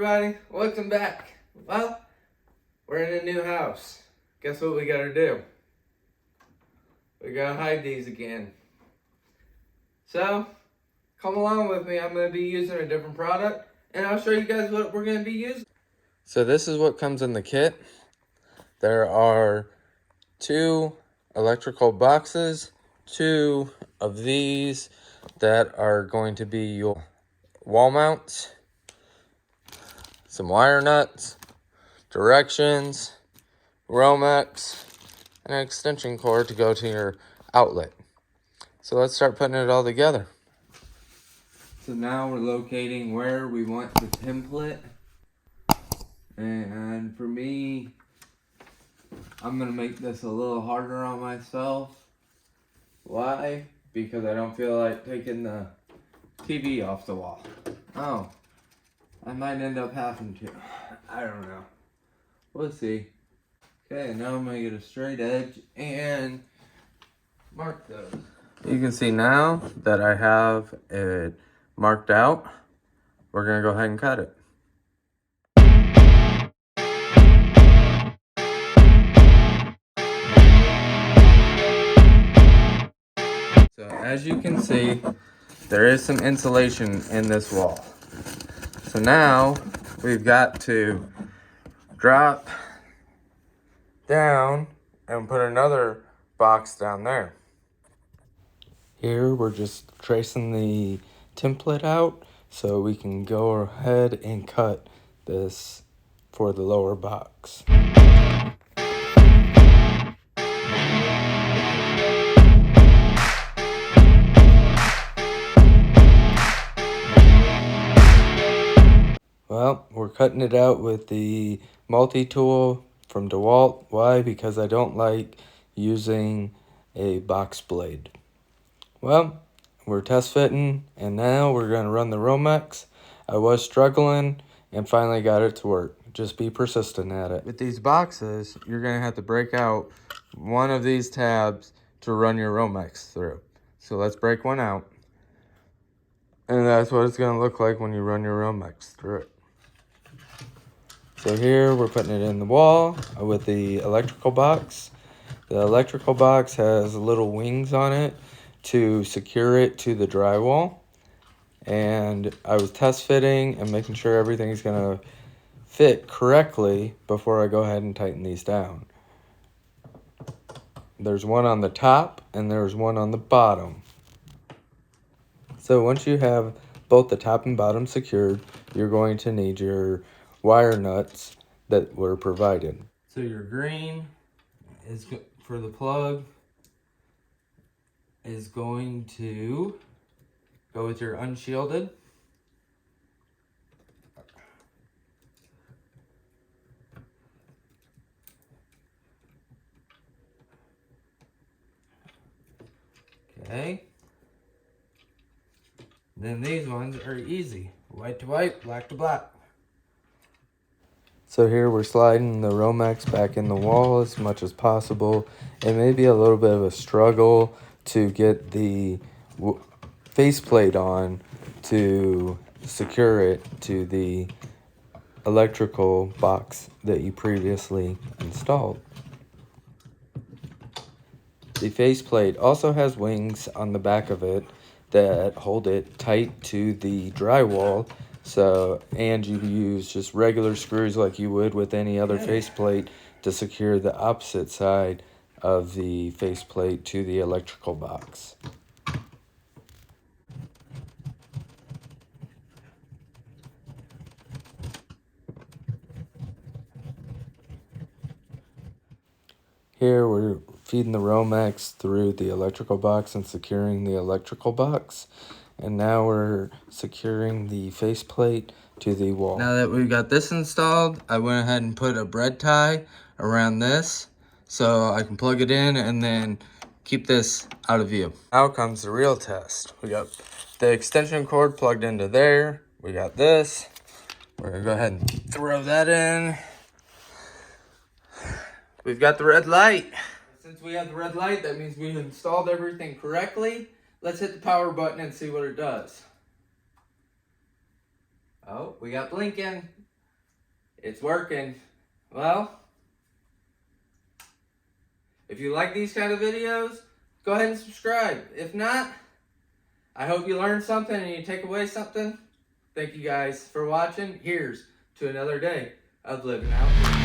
everybody, welcome back. Well, we're in a new house. Guess what we gotta do? We gotta hide these again. So, come along with me. I'm gonna be using a different product and I'll show you guys what we're gonna be using. So this is what comes in the kit. There are 2 electrical boxes, 2 of these that are going to be your wall mounts, some wire nuts, directions, Romex, and an extension cord to go to your outlet. So let's start putting it all together. So now we're locating where we want the template. And for me, I'm gonna make this a little harder on myself. Why? Because I don't feel like taking the TV off the wall. Oh, I might end up having to. I don't know. We'll see. Okay, now I'm gonna get a straight edge and mark those. You can see now that I have it marked out. We're gonna go ahead and cut it. So as you can see, there is some insulation in this wall. So now we've got to drop down and put another box down there. Here we're just tracing the template out so we can go ahead and cut this for the lower box. Well, we're cutting it out with the multi-tool from DeWalt. Why? Because I don't like using a box blade. Well, we're test fitting, and now we're going to run the Romex. I was struggling and finally got it to work. Just be persistent at it. With these boxes, you're going to have to break out one of these tabs to run your Romex through. So let's break one out. And that's what it's going to look like when you run your Romex through it. So here we're putting it in the wall with the electrical box. The electrical box has little wings on it to secure it to the drywall. And I was test fitting and making sure everything's gonna fit correctly before I go ahead and tighten these down. There's one on the top and there's one on the bottom. So once you have both the top and bottom secured, you're going to need your wire nuts that were provided. So your green is for the plug is going to go with your unshielded. Okay. Then these ones are easy. White to white, black to black. So here we're sliding the Romex back in the wall as much as possible. It may be a little bit of a struggle to get the faceplate on to secure it to the electrical box that you previously installed. The faceplate also has wings on the back of it that hold it tight to the drywall. And you use just regular screws like you would with any other faceplate to secure the opposite side of the faceplate to the electrical box. Here we're feeding the Romex through the electrical box and securing the electrical box. And now we're securing the faceplate to the wall. Now that we've got this installed, I went ahead and put a bread tie around this so I can plug it in and then keep this out of view. Now comes the real test. We got the extension cord plugged into there. We got this. We're gonna go ahead and throw that in. We've got the red light. Since we have the red light, that means we've installed everything correctly. Let's hit the power button and see what it does. Oh, we got blinking. It's working. Well, if you like these kind of videos, go ahead and subscribe. If not, I hope you learned something and you take away something. Thank you guys for watching. Here's to another day of living out.